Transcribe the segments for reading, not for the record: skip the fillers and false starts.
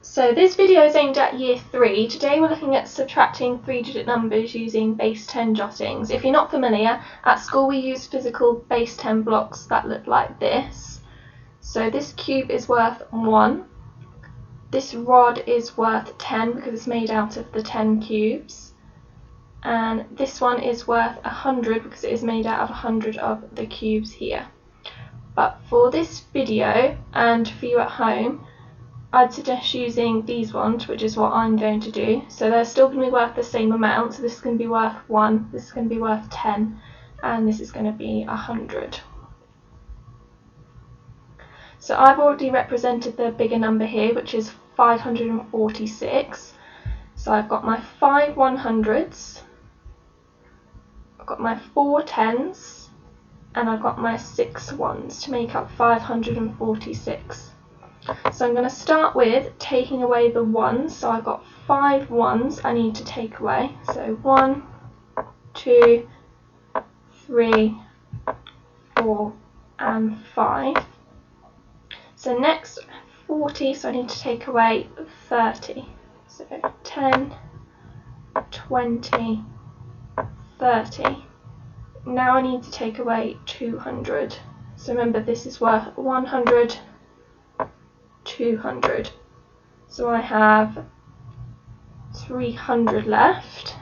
So this video is aimed at Year 3. Today we're looking at subtracting 3-digit numbers using base 10 jottings. If you're not familiar, at school we use physical base 10 blocks that look like this. So this cube is worth 1. This rod is worth 10 because it's made out of the 10 cubes. And this one is worth 100 because it is made out of 100 of the cubes here. But for this video and for you at home, I'd suggest using these ones, which is what I'm going to do. So they're still going to be worth the same amount. So this is going to be worth 1, this is going to be worth 10, and this is going to be 100. So I've already represented the bigger number here, which is 546. So I've got my 5 100s, I've got my 4 10s, and I've got my 6 1s to make up 546. So I'm going to start with taking away the 1s. So I've got 5 1s I need to take away. So 1, 2, 3, 4, and 5. So next 40, so I need to take away 30. So 10, 20, 30. Now I need to take away 200. So remember, this is worth 100, 200. So I have 300 left,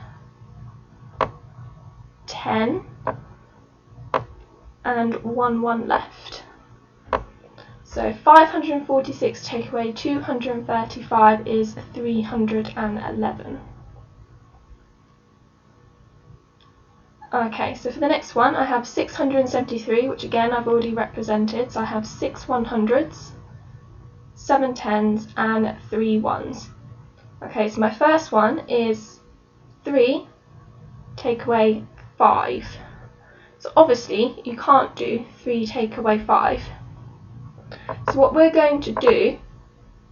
10, and 1 left. So 546 take away 235 is 311. Okay, so for the next one I have 673, which again I've already represented. So I have 6 100s, 7 10s, and 3 1s. Okay, so my first one is 3 take away 5. So obviously you can't do 3 take away 5. So what we're going to do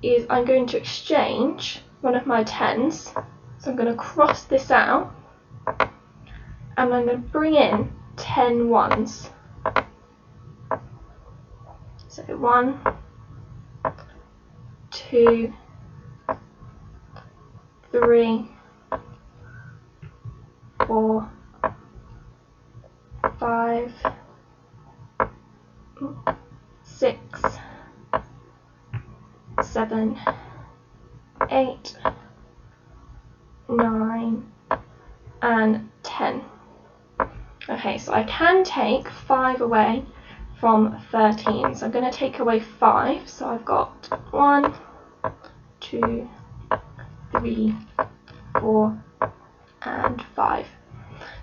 is I'm going to exchange one of my 10s. So I'm going to cross this out and I'm going to bring in 10 1s. So 1, 2, 3, 4, 5, 6, 7, 8, 9, and 10. Okay, so I can take 5 away from 13. So I'm going to take away 5. So I've got 1, 2, 3, 4, and 5.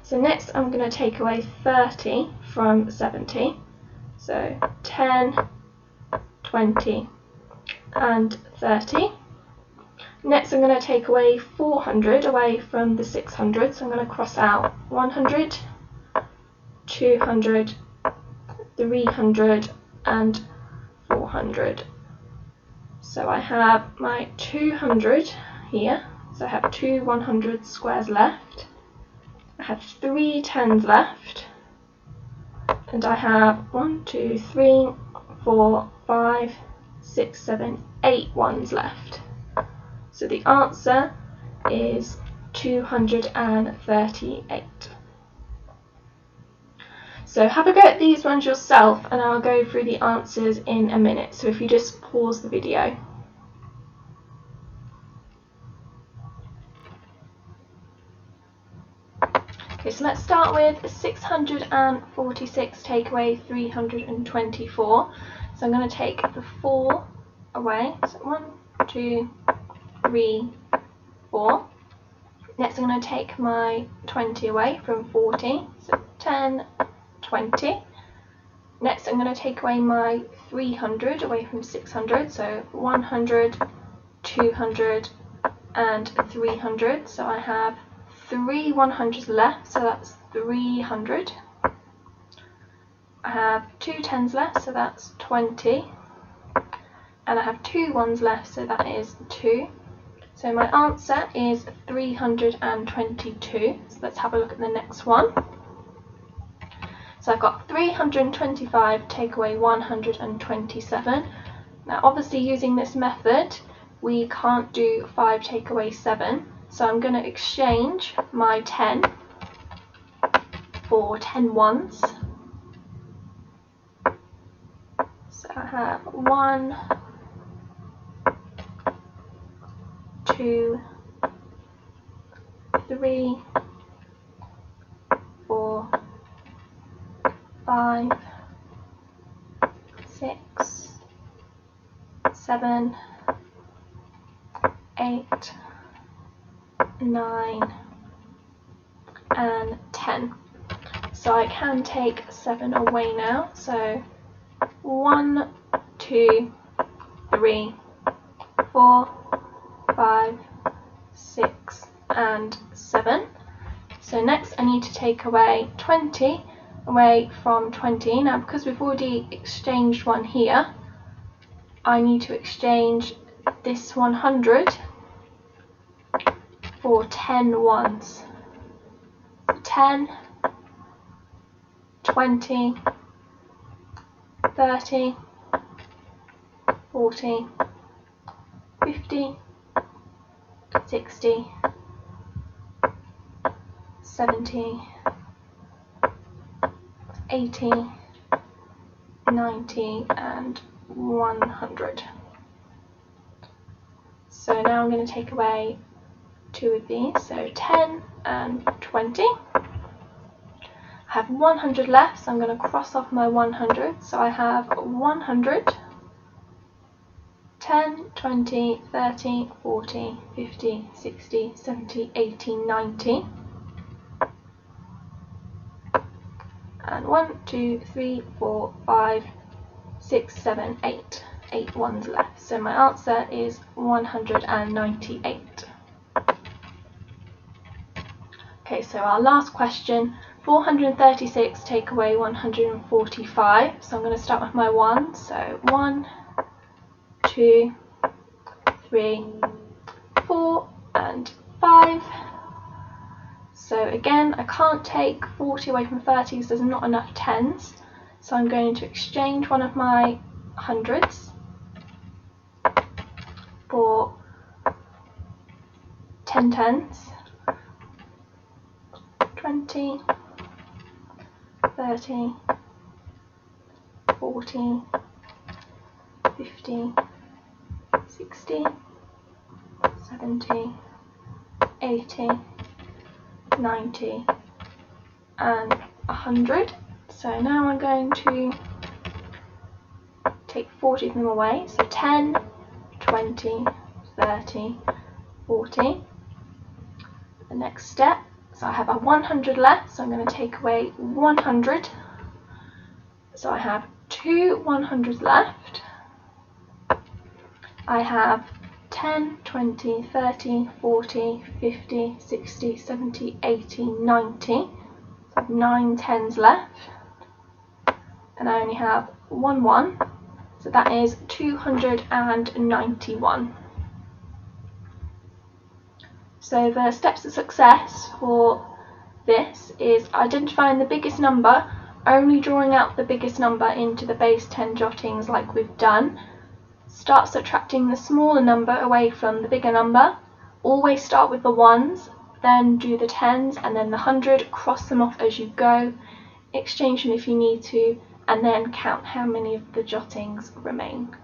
So next I'm going to take away 30 from 70. So 10, 20, and 30. Next I'm going to take away 400 away from the 600. So I'm going to cross out 100, 200, 300, and 400. So I have my 200 here. So I have 2 100 squares left. I have 3 10s left. And I have 1, 2, 3, 4, 5, 6, 7, 8 1s left. So the answer is 238. So have a go at these ones yourself and I'll go through the answers in a minute. So if you just pause the video. Okay, so let's start with 646 take away 324. So I'm going to take the 4 away. So 1, 2, 3, 4. Next I'm going to take my 20 away from 40. So 10, 20. Next I'm going to take away my 300 away from 600. So 100, 200, and 300. So I have 3 100s left, so that's 300. I have 2 10s left, so that's 20. And I have 2 1s left, so that is 2. So my answer is 322. So let's have a look at the next one. So I've got 325 take away 127. Now obviously using this method we can't do 5 take away 7, so I'm going to exchange my 10 for 10 ones. So I have 1, 2, 3, 4, 5, 6, 7, 8, 9, and 10. So I can take 7 away now. So 1, 2, 3, 4, 5, 6, and 7. So next I need to take away 20 away from 20. Now because we've already exchanged one here, I need to exchange this 100 for 10 ones. 10, 20, 30, 40, 50, 60, 70, 80, 90, and 100. So now I'm going to take away 2 of these, so 10 and 20. I have 100 left, so I'm going to cross off my 100. So I have 100, 10, 20, 30, 40, 50, 60, 70, 80, 90. And 1, 2, 3, 4, 5, 6, 7, 8. 8 ones left. So my answer is 198. Okay, so our last question, 436 take away 145. So I'm going to start with my 1. So 1, 2, 3, 4, and 5. So again, I can't take 40 away from 30 because there's not enough tens. So I'm going to exchange one of my hundreds for 10 tens, 20, 30, 40, 50, 60, 70, 80, 90, and 100. So now I'm going to take 40 of them away. So 10, 20, 30, 40. The next step, so I have a 100 left, so I'm going to take away 100. So I have 2 100s left. I have 10, 20, 30, 40, 50, 60, 70, 80, 90. So I have 9 10s left. And I only have 1 1. So that is 291. So the steps to success for this is identifying the biggest number, only drawing out the biggest number into the base 10 jottings like we've done. Start subtracting the smaller number away from the bigger number. Always start with the ones, then do the tens, and then the 100, cross them off as you go, exchange them if you need to, and then count how many of the jottings remain.